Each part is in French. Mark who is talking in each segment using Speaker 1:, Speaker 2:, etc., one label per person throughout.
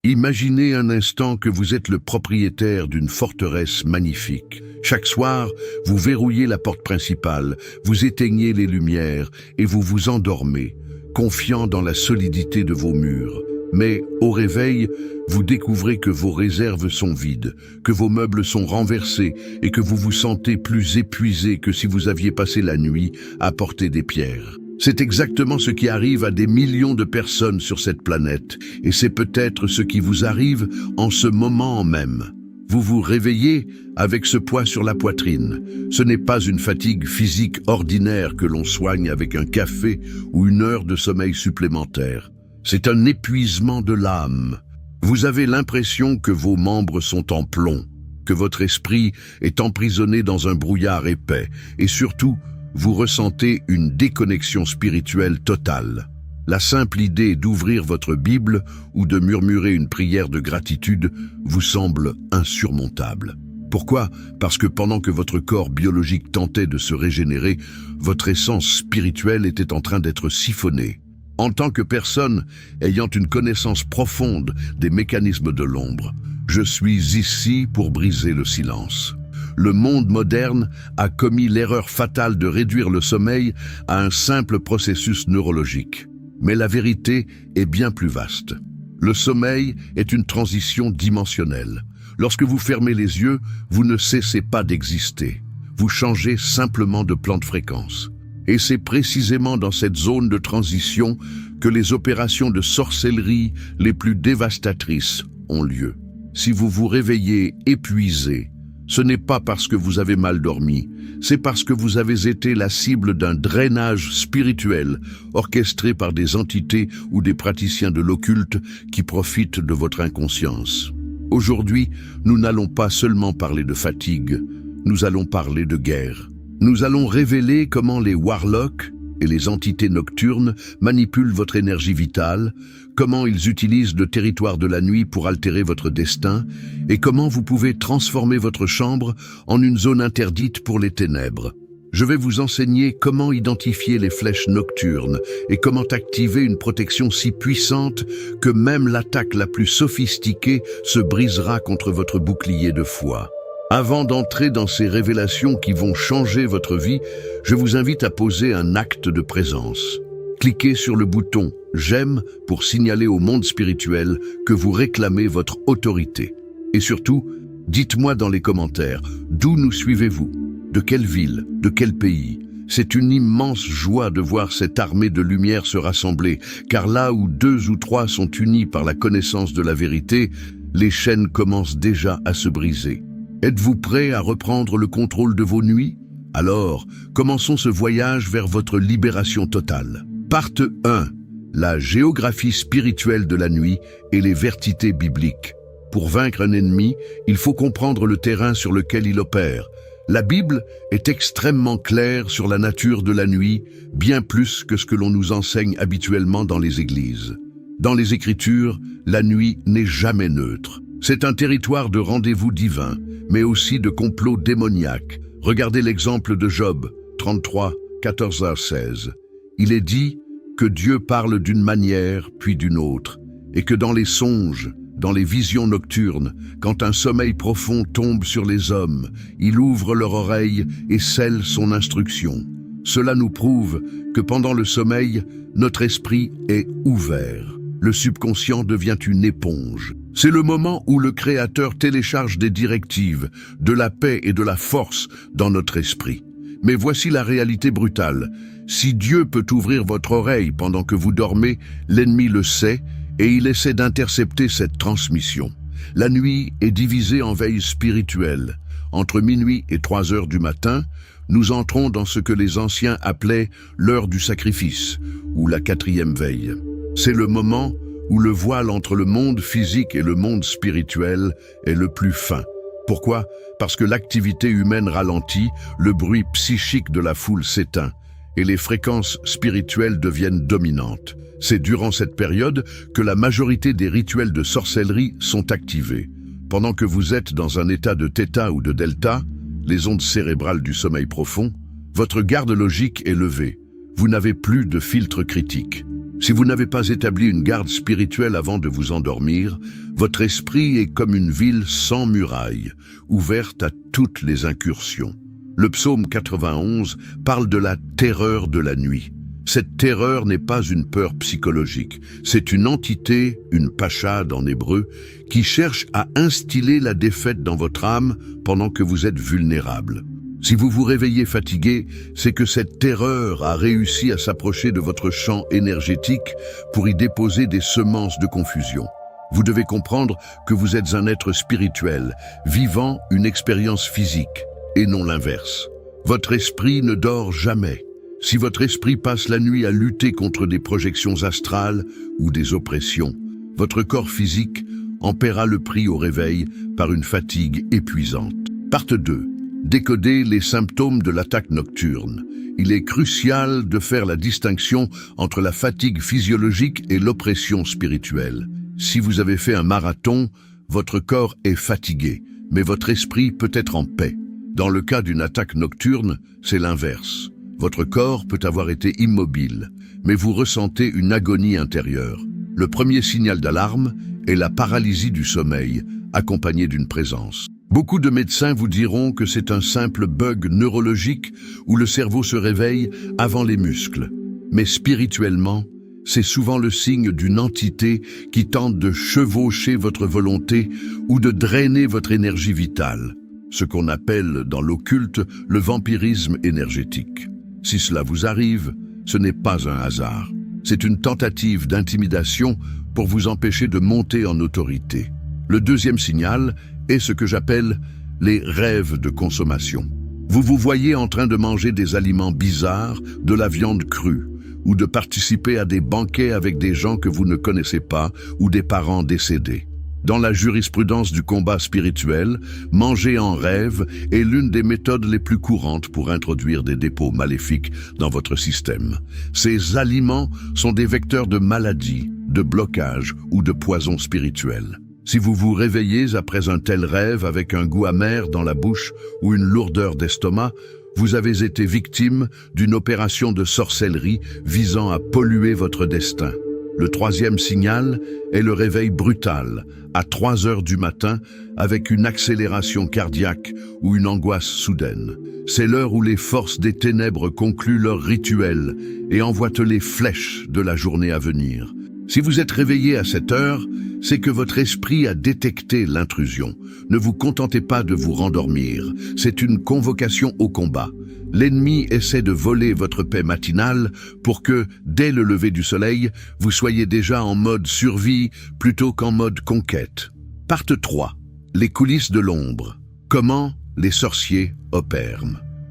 Speaker 1: Imaginez un instant que vous êtes le propriétaire d'une forteresse magnifique. Chaque soir, vous verrouillez la porte principale, vous éteignez les lumières et vous vous endormez, confiant dans la solidité de vos murs. Mais, au réveil, vous découvrez que vos réserves sont vides, que vos meubles sont renversés et que vous vous sentez plus épuisé que si vous aviez passé la nuit à porter des pierres. C'est exactement ce qui arrive à des millions de personnes sur cette planète, et c'est peut-être ce qui vous arrive en ce moment même. Vous vous réveillez avec ce poids sur la poitrine. Ce n'est pas une fatigue physique ordinaire que l'on soigne avec un café ou une heure de sommeil supplémentaire. C'est un épuisement de l'âme. Vous avez l'impression que vos membres sont en plomb, que votre esprit est emprisonné dans un brouillard épais, et surtout, vous ressentez une déconnexion spirituelle totale. La simple idée d'ouvrir votre Bible ou de murmurer une prière de gratitude vous semble insurmontable. Pourquoi? Parce que pendant que votre corps biologique tentait de se régénérer, votre essence spirituelle était en train d'être siphonnée. En tant que personne ayant une connaissance profonde des mécanismes de l'ombre, je suis ici pour briser le silence. Le monde moderne a commis l'erreur fatale de réduire le sommeil à un simple processus neurologique. Mais la vérité est bien plus vaste. Le sommeil est une transition dimensionnelle. Lorsque vous fermez les yeux, vous ne cessez pas d'exister. Vous changez simplement de plan de fréquence. Et c'est précisément dans cette zone de transition que les opérations de sorcellerie les plus dévastatrices ont lieu. Si vous vous réveillez épuisé, ce n'est pas parce que vous avez mal dormi, c'est parce que vous avez été la cible d'un drainage spirituel orchestré par des entités ou des praticiens de l'occulte qui profitent de votre inconscience. Aujourd'hui, nous n'allons pas seulement parler de fatigue, nous allons parler de guerre. Nous allons révéler comment les warlocks et les entités nocturnes manipulent votre énergie vitale, comment ils utilisent le territoire de la nuit pour altérer votre destin, et comment vous pouvez transformer votre chambre en une zone interdite pour les ténèbres. Je vais vous enseigner comment identifier les flèches nocturnes et comment activer une protection si puissante que même l'attaque la plus sophistiquée se brisera contre votre bouclier de foi. Avant d'entrer dans ces révélations qui vont changer votre vie, je vous invite à poser un acte de présence. Cliquez sur le bouton « J'aime » pour signaler au monde spirituel que vous réclamez votre autorité. Et surtout, dites-moi dans les commentaires, d'où nous suivez-vous? De quelle ville? De quel pays? C'est une immense joie de voir cette armée de lumière se rassembler, car là où 2 ou 3 sont unis par la connaissance de la vérité, les chaînes commencent déjà à se briser. Êtes-vous prêt à reprendre le contrôle de vos nuits? Alors, commençons ce voyage vers votre libération totale. Partie 1. La géographie spirituelle de la nuit et les vertités bibliques. Pour vaincre un ennemi, il faut comprendre le terrain sur lequel il opère. La Bible est extrêmement claire sur la nature de la nuit, bien plus que ce que l'on nous enseigne habituellement dans les églises. Dans les Écritures, la nuit n'est jamais neutre. C'est un territoire de rendez-vous divin, mais aussi de complots démoniaques. Regardez l'exemple de Job, 33, 14 à 16. Il est dit que Dieu parle d'une manière puis d'une autre, et que dans les songes, dans les visions nocturnes, quand un sommeil profond tombe sur les hommes, il ouvre leur oreille et scelle son instruction. Cela nous prouve que pendant le sommeil, notre esprit est ouvert. Le subconscient devient une éponge. C'est le moment où le Créateur télécharge des directives, de la paix et de la force dans notre esprit. Mais voici la réalité brutale. Si Dieu peut ouvrir votre oreille pendant que vous dormez, l'ennemi le sait et il essaie d'intercepter cette transmission. La nuit est divisée en veilles spirituelles. Entre minuit et 3 heures du matin, nous entrons dans ce que les anciens appelaient l'heure du sacrifice, ou la 4e veille. C'est le moment où le voile entre le monde physique et le monde spirituel est le plus fin. Pourquoi? Parce que l'activité humaine ralentit, le bruit psychique de la foule s'éteint et les fréquences spirituelles deviennent dominantes. C'est durant cette période que la majorité des rituels de sorcellerie sont activés. Pendant que vous êtes dans un état de θ ou de delta, les ondes cérébrales du sommeil profond, votre garde logique est levée. Vous n'avez plus de filtre critique. Si vous n'avez pas établi une garde spirituelle avant de vous endormir, votre esprit est comme une ville sans murailles, ouverte à toutes les incursions. Le psaume 91 parle de la terreur de la nuit. Cette terreur n'est pas une peur psychologique, c'est une entité, une pachade en hébreu, qui cherche à instiller la défaite dans votre âme pendant que vous êtes vulnérable. Si vous vous réveillez fatigué, c'est que cette terreur a réussi à s'approcher de votre champ énergétique pour y déposer des semences de confusion. Vous devez comprendre que vous êtes un être spirituel, vivant une expérience physique, et non l'inverse. Votre esprit ne dort jamais. Si votre esprit passe la nuit à lutter contre des projections astrales ou des oppressions, votre corps physique en paiera le prix au réveil par une fatigue épuisante. Partie 2. Décoder les symptômes de l'attaque nocturne. Il est crucial de faire la distinction entre la fatigue physiologique et l'oppression spirituelle. Si vous avez fait un marathon, votre corps est fatigué, mais votre esprit peut être en paix. Dans le cas d'une attaque nocturne, c'est l'inverse. Votre corps peut avoir été immobile, mais vous ressentez une agonie intérieure. Le premier signal d'alarme est la paralysie du sommeil, accompagnée d'une présence. Beaucoup de médecins vous diront que c'est un simple bug neurologique où le cerveau se réveille avant les muscles. Mais spirituellement, c'est souvent le signe d'une entité qui tente de chevaucher votre volonté ou de drainer votre énergie vitale, ce qu'on appelle dans l'occulte le vampirisme énergétique. Si cela vous arrive, ce n'est pas un hasard. C'est une tentative d'intimidation pour vous empêcher de monter en autorité. Le deuxième signal est ce que j'appelle les rêves de consommation. Vous vous voyez en train de manger des aliments bizarres, de la viande crue, ou de participer à des banquets avec des gens que vous ne connaissez pas ou des parents décédés. Dans la jurisprudence du combat spirituel, manger en rêve est l'une des méthodes les plus courantes pour introduire des dépôts maléfiques dans votre système. Ces aliments sont des vecteurs de maladies, de blocages ou de poisons spirituels. Si vous vous réveillez après un tel rêve avec un goût amer dans la bouche ou une lourdeur d'estomac, vous avez été victime d'une opération de sorcellerie visant à polluer votre destin. Le troisième signal est le réveil brutal, à 3 heures du matin, avec une accélération cardiaque ou une angoisse soudaine. C'est l'heure où les forces des ténèbres concluent leur rituel et envoient les flèches de la journée à venir. Si vous êtes réveillé à cette heure, c'est que votre esprit a détecté l'intrusion. Ne vous contentez pas de vous rendormir, c'est une convocation au combat. L'ennemi essaie de voler votre paix matinale pour que, dès le lever du soleil, vous soyez déjà en mode survie plutôt qu'en mode conquête. Partie 3. Les coulisses de l'ombre. Comment les sorciers opèrent.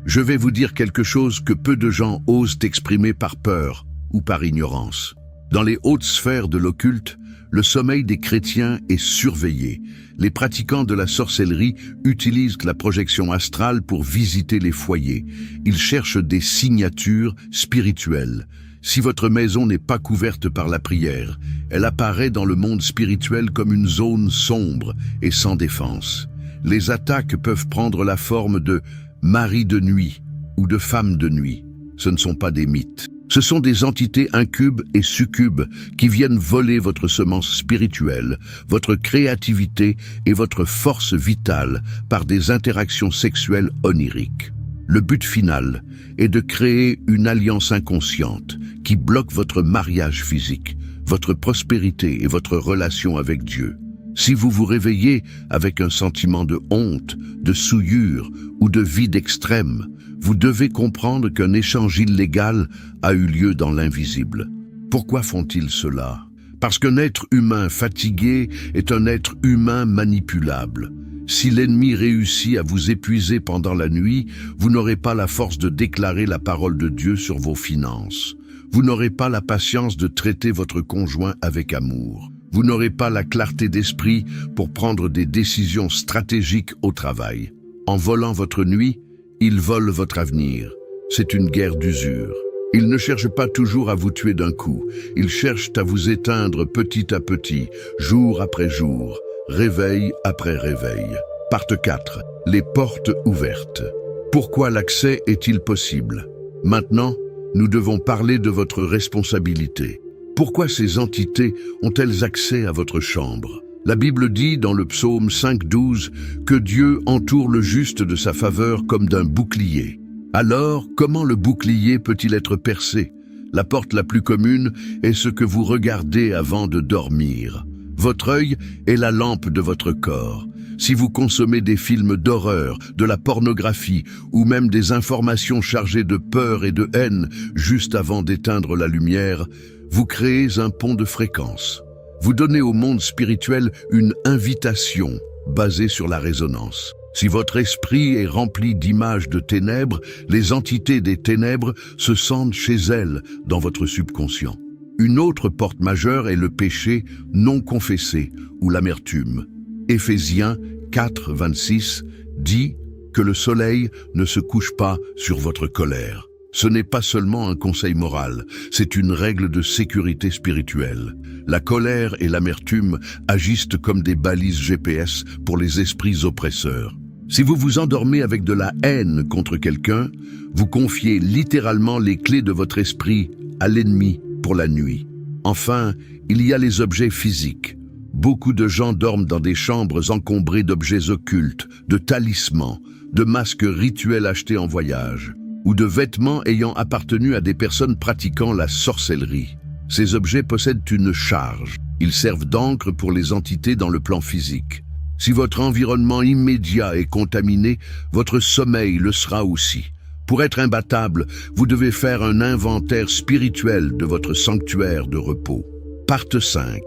Speaker 1: Je vais vous dire quelque chose que peu de gens osent exprimer par peur ou par ignorance. Dans les hautes sphères de l'occulte, le sommeil des chrétiens est surveillé. Les pratiquants de la sorcellerie utilisent la projection astrale pour visiter les foyers. Ils cherchent des signatures spirituelles. Si votre maison n'est pas couverte par la prière, elle apparaît dans le monde spirituel comme une zone sombre et sans défense. Les attaques peuvent prendre la forme de mari de nuit ou de femme de nuit. Ce ne sont pas des mythes. Ce sont des entités incubes et succubes qui viennent voler votre semence spirituelle, votre créativité et votre force vitale par des interactions sexuelles oniriques. Le but final est de créer une alliance inconsciente qui bloque votre mariage physique, votre prospérité et votre relation avec Dieu. Si vous vous réveillez avec un sentiment de honte, de souillure ou de vide extrême, vous devez comprendre qu'un échange illégal a eu lieu dans l'invisible. Pourquoi font-ils cela? Parce qu'un être humain fatigué est un être humain manipulable. Si l'ennemi réussit à vous épuiser pendant la nuit, vous n'aurez pas la force de déclarer la parole de Dieu sur vos finances. Vous n'aurez pas la patience de traiter votre conjoint avec amour. Vous n'aurez pas la clarté d'esprit pour prendre des décisions stratégiques au travail. En volant votre nuit, ils volent votre avenir. C'est une guerre d'usure. Ils ne cherchent pas toujours à vous tuer d'un coup. Ils cherchent à vous éteindre petit à petit, jour après jour, réveil après réveil. Partie 4. Les portes ouvertes. Pourquoi l'accès est-il possible? Maintenant, nous devons parler de votre responsabilité. Pourquoi ces entités ont-elles accès à votre chambre? La Bible dit dans le psaume 5,12 que Dieu entoure le juste de sa faveur comme d'un bouclier. Alors, comment le bouclier peut-il être percé? La porte la plus commune est ce que vous regardez avant de dormir. Votre œil est la lampe de votre corps. Si vous consommez des films d'horreur, de la pornographie ou même des informations chargées de peur et de haine juste avant d'éteindre la lumière, vous créez un pont de fréquence. Vous donnez au monde spirituel une invitation basée sur la résonance. Si votre esprit est rempli d'images de ténèbres, les entités des ténèbres se sentent chez elles dans votre subconscient. Une autre porte majeure est le péché non confessé ou l'amertume. Éphésiens 4, 26 dit que le soleil ne se couche pas sur votre colère. Ce n'est pas seulement un conseil moral, c'est une règle de sécurité spirituelle. La colère et l'amertume agissent comme des balises GPS pour les esprits oppresseurs. Si vous vous endormez avec de la haine contre quelqu'un, vous confiez littéralement les clés de votre esprit à l'ennemi pour la nuit. Enfin, il y a les objets physiques. Beaucoup de gens dorment dans des chambres encombrées d'objets occultes, de talismans, de masques rituels achetés en voyage, ou de vêtements ayant appartenu à des personnes pratiquant la sorcellerie. Ces objets possèdent une charge. Ils servent d'encre pour les entités dans le plan physique. Si votre environnement immédiat est contaminé, votre sommeil le sera aussi. Pour être imbattable, vous devez faire un inventaire spirituel de votre sanctuaire de repos. Partie 5.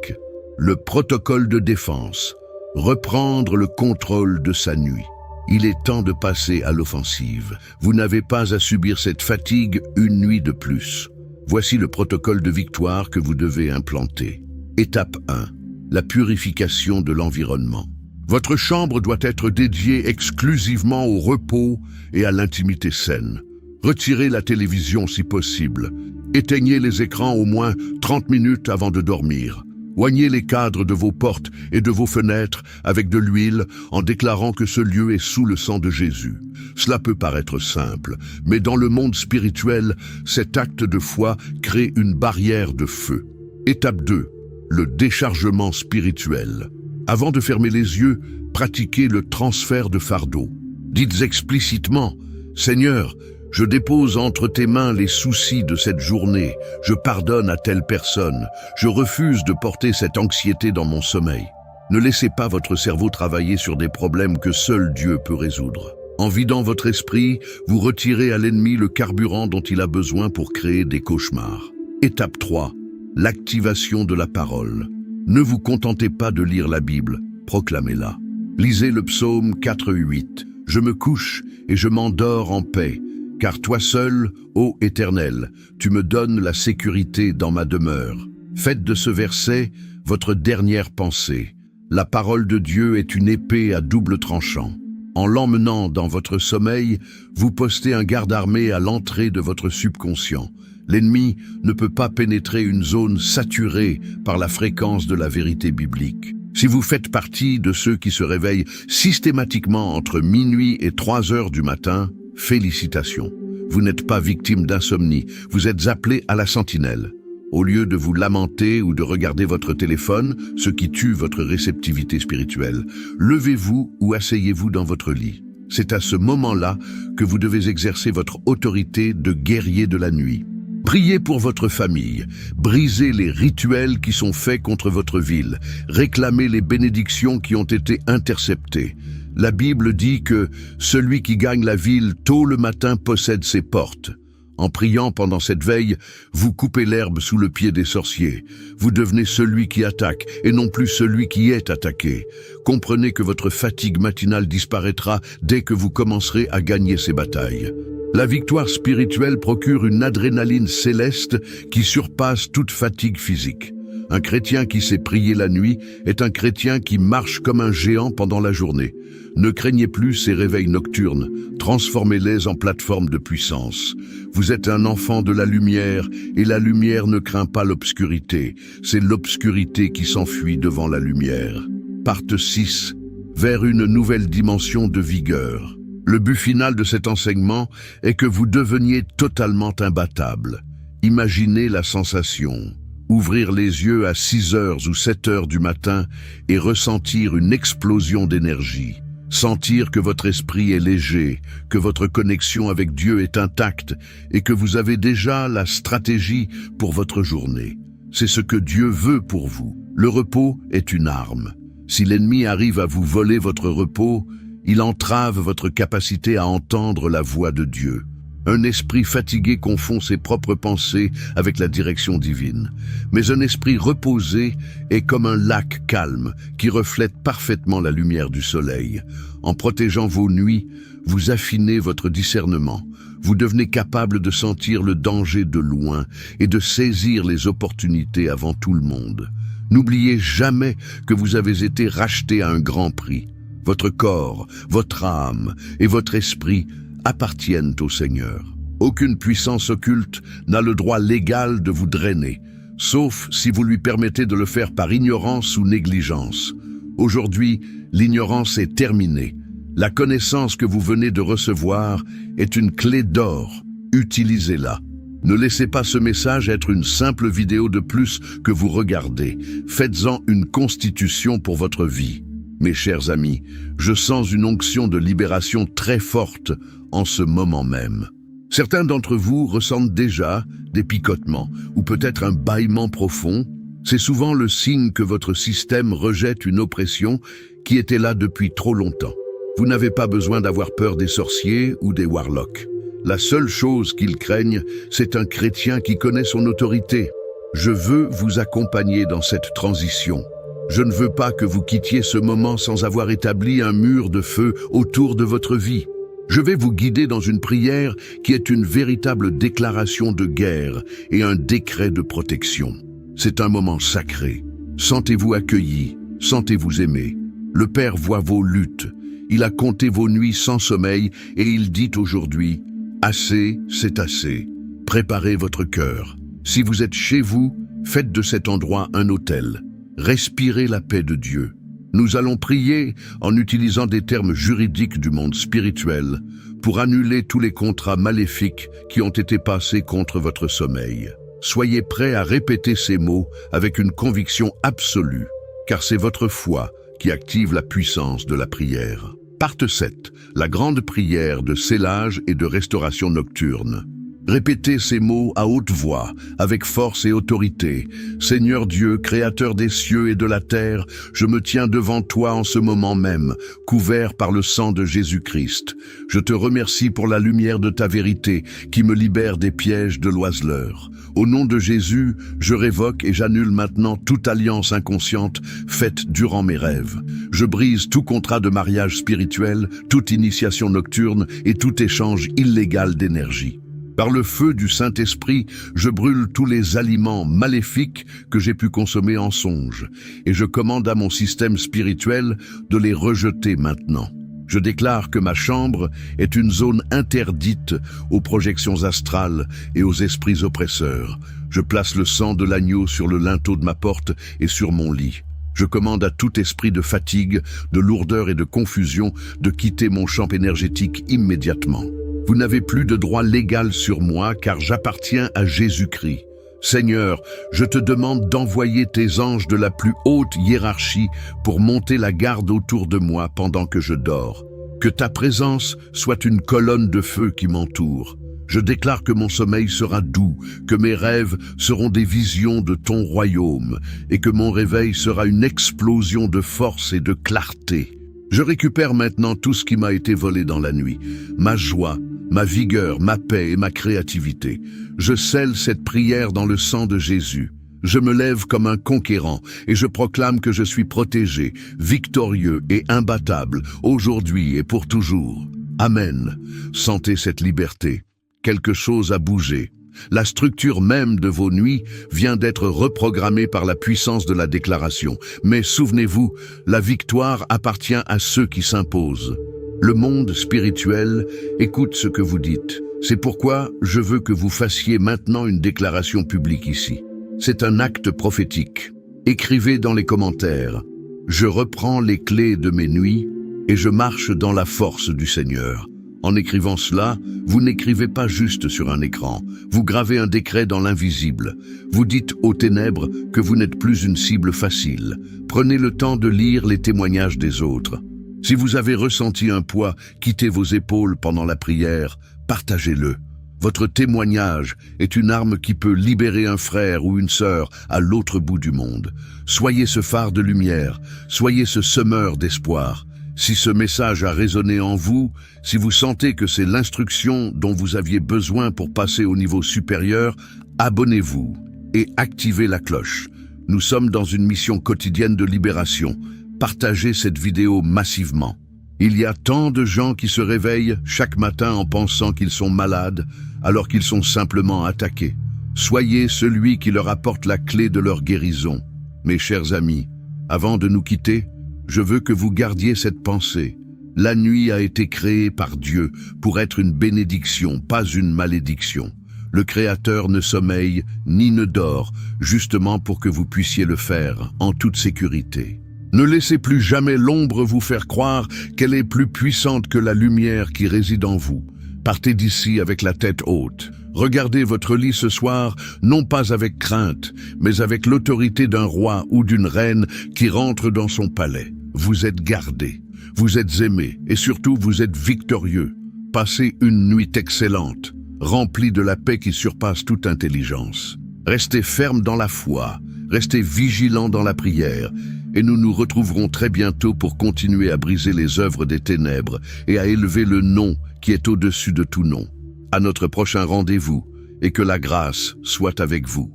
Speaker 1: Le protocole de défense. Reprendre le contrôle de sa nuit. Il est temps de passer à l'offensive. Vous n'avez pas à subir cette fatigue une nuit de plus. Voici le protocole de victoire que vous devez implanter. Étape 1. La purification de l'environnement. Votre chambre doit être dédiée exclusivement au repos et à l'intimité saine. Retirez la télévision si possible. Éteignez les écrans au moins 30 minutes avant de dormir. Oignez les cadres de vos portes et de vos fenêtres avec de l'huile en déclarant que ce lieu est sous le sang de Jésus. Cela peut paraître simple, mais dans le monde spirituel, cet acte de foi crée une barrière de feu. Étape 2. Le déchargement spirituel. Avant de fermer les yeux, pratiquez le transfert de fardeau. Dites explicitement « Seigneur, je dépose entre tes mains les soucis de cette journée. Je pardonne à telle personne. Je refuse de porter cette anxiété dans mon sommeil. » Ne laissez pas votre cerveau travailler sur des problèmes que seul Dieu peut résoudre. En vidant votre esprit, vous retirez à l'ennemi le carburant dont il a besoin pour créer des cauchemars. Étape 3. L'activation de la parole. Ne vous contentez pas de lire la Bible, proclamez-la. Lisez le psaume 4:8. « Je me couche et je m'endors en paix. Car toi seul, ô Éternel, tu me donnes la sécurité dans ma demeure. » Faites de ce verset votre dernière pensée. La parole de Dieu est une épée à double tranchant. En l'emmenant dans votre sommeil, vous postez un garde armé à l'entrée de votre subconscient. L'ennemi ne peut pas pénétrer une zone saturée par la fréquence de la vérité biblique. Si vous faites partie de ceux qui se réveillent systématiquement entre minuit et 3 heures du matin, félicitations. Vous n'êtes pas victime d'insomnie, vous êtes appelé à la sentinelle. Au lieu de vous lamenter ou de regarder votre téléphone, ce qui tue votre réceptivité spirituelle, levez-vous ou asseyez-vous dans votre lit. C'est à ce moment-là que vous devez exercer votre autorité de guerrier de la nuit. Priez pour votre famille, brisez les rituels qui sont faits contre votre ville, réclamez les bénédictions qui ont été interceptées. La Bible dit que celui qui gagne la ville tôt le matin possède ses portes. En priant pendant cette veille, vous coupez l'herbe sous le pied des sorciers. Vous devenez celui qui attaque et non plus celui qui est attaqué. Comprenez que votre fatigue matinale disparaîtra dès que vous commencerez à gagner ces batailles. La victoire spirituelle procure une adrénaline céleste qui surpasse toute fatigue physique. Un chrétien qui sait prier la nuit est un chrétien qui marche comme un géant pendant la journée. Ne craignez plus ces réveils nocturnes, transformez-les en plateforme de puissance. Vous êtes un enfant de la lumière et la lumière ne craint pas l'obscurité. C'est l'obscurité qui s'enfuit devant la lumière. Partie 6. Vers une nouvelle dimension de vigueur. Le but final de cet enseignement est que vous deveniez totalement imbattable. Imaginez la sensation Ouvrir les yeux à 6 heures ou 7 heures du matin et ressentir une explosion d'énergie. Sentir que votre esprit est léger, que votre connexion avec Dieu est intacte et que vous avez déjà la stratégie pour votre journée. C'est ce que Dieu veut pour vous. Le repos est une arme. Si l'ennemi arrive à vous voler votre repos, il entrave votre capacité à entendre la voix de Dieu. Un esprit fatigué confond ses propres pensées avec la direction divine. Mais un esprit reposé est comme un lac calme qui reflète parfaitement la lumière du soleil. En protégeant vos nuits, vous affinez votre discernement. Vous devenez capable de sentir le danger de loin et de saisir les opportunités avant tout le monde. N'oubliez jamais que vous avez été racheté à un grand prix. Votre corps, votre âme et votre esprit appartiennent au Seigneur. Aucune puissance occulte n'a le droit légal de vous drainer, sauf si vous lui permettez de le faire par ignorance ou négligence. Aujourd'hui, l'ignorance est terminée. La connaissance que vous venez de recevoir est une clé d'or. Utilisez-la. Ne laissez pas ce message être une simple vidéo de plus que vous regardez. Faites-en une constitution pour votre vie. Mes chers amis, je sens une onction de libération très forte en ce moment même. Certains d'entre vous ressentent déjà des picotements ou peut-être un bâillement profond. C'est souvent le signe que votre système rejette une oppression qui était là depuis trop longtemps. Vous n'avez pas besoin d'avoir peur des sorciers ou des warlocks. La seule chose qu'ils craignent, c'est un chrétien qui connaît son autorité. Je veux vous accompagner dans cette transition. Je ne veux pas que vous quittiez ce moment sans avoir établi un mur de feu autour de votre vie. Je vais vous guider dans une prière qui est une véritable déclaration de guerre et un décret de protection. C'est un moment sacré. Sentez-vous accueillis, sentez-vous aimé. Le Père voit vos luttes. Il a compté vos nuits sans sommeil et il dit aujourd'hui « Assez, c'est assez. Préparez votre cœur. Si vous êtes chez vous, faites de cet endroit un autel. Respirez la paix de Dieu. Nous allons prier en utilisant des termes juridiques du monde spirituel pour annuler tous les contrats maléfiques qui ont été passés contre votre sommeil. Soyez prêts à répéter ces mots avec une conviction absolue, car c'est votre foi qui active la puissance de la prière. Parte 7, la grande prière de scellage et de restauration nocturne. Répétez ces mots à haute voix, avec force et autorité. Seigneur Dieu, créateur des cieux et de la terre, je me tiens devant toi en ce moment même, couvert par le sang de Jésus-Christ. Je te remercie pour la lumière de ta vérité qui me libère des pièges de l'oiseleur. Au nom de Jésus, je révoque et j'annule maintenant toute alliance inconsciente faite durant mes rêves. Je brise tout contrat de mariage spirituel, toute initiation nocturne et tout échange illégal d'énergie. Par le feu du Saint-Esprit, je brûle tous les aliments maléfiques que j'ai pu consommer en songe, et je commande à mon système spirituel de les rejeter maintenant. Je déclare que ma chambre est une zone interdite aux projections astrales et aux esprits oppresseurs. Je place le sang de l'agneau sur le linteau de ma porte et sur mon lit. Je commande à tout esprit de fatigue, de lourdeur et de confusion de quitter mon champ énergétique immédiatement. Vous n'avez plus de droit légal sur moi car j'appartiens à Jésus-Christ. Seigneur, je te demande d'envoyer tes anges de la plus haute hiérarchie pour monter la garde autour de moi pendant que je dors. Que ta présence soit une colonne de feu qui m'entoure. Je déclare que mon sommeil sera doux, que mes rêves seront des visions de ton royaume et que mon réveil sera une explosion de force et de clarté. Je récupère maintenant tout ce qui m'a été volé dans la nuit, ma joie, ma vigueur, ma paix et ma créativité. Je scelle cette prière dans le sang de Jésus. Je me lève comme un conquérant et je proclame que je suis protégé, victorieux et imbattable, aujourd'hui et pour toujours. Amen. Sentez cette liberté. Quelque chose a bougé. La structure même de vos nuits vient d'être reprogrammée par la puissance de la déclaration. Mais souvenez-vous, la victoire appartient à ceux qui s'imposent. Le monde spirituel écoute ce que vous dites. C'est pourquoi je veux que vous fassiez maintenant une déclaration publique ici. C'est un acte prophétique. Écrivez dans les commentaires « Je reprends les clés de mes nuits et je marche dans la force du Seigneur. En écrivant cela, vous n'écrivez pas juste sur un écran, vous gravez un décret dans l'invisible. Vous dites aux ténèbres que vous n'êtes plus une cible facile. Prenez le temps de lire les témoignages des autres. Si vous avez ressenti un poids quitter vos épaules pendant la prière, partagez-le. Votre témoignage est une arme qui peut libérer un frère ou une sœur à l'autre bout du monde. Soyez ce phare de lumière, soyez ce semeur d'espoir. Si ce message a résonné en vous, si vous sentez que c'est l'instruction dont vous aviez besoin pour passer au niveau supérieur, abonnez-vous et activez la cloche. Nous sommes dans une mission quotidienne de libération. Partagez cette vidéo massivement. Il y a tant de gens qui se réveillent chaque matin en pensant qu'ils sont malades, alors qu'ils sont simplement attaqués. Soyez celui qui leur apporte la clé de leur guérison. Mes chers amis, avant de nous quitter, je veux que vous gardiez cette pensée. La nuit a été créée par Dieu pour être une bénédiction, pas une malédiction. Le Créateur ne sommeille ni ne dort, justement pour que vous puissiez le faire en toute sécurité. Ne laissez plus jamais l'ombre vous faire croire qu'elle est plus puissante que la lumière qui réside en vous. Partez d'ici avec la tête haute. Regardez votre lit ce soir, non pas avec crainte, mais avec l'autorité d'un roi ou d'une reine qui rentre dans son palais. Vous êtes gardé, vous êtes aimé et surtout vous êtes victorieux. Passez une nuit excellente, remplie de la paix qui surpasse toute intelligence. Restez ferme dans la foi, restez vigilant dans la prière, et nous nous retrouverons très bientôt pour continuer à briser les œuvres des ténèbres et à élever le nom qui est au-dessus de tout nom. À notre prochain rendez-vous, et que la grâce soit avec vous.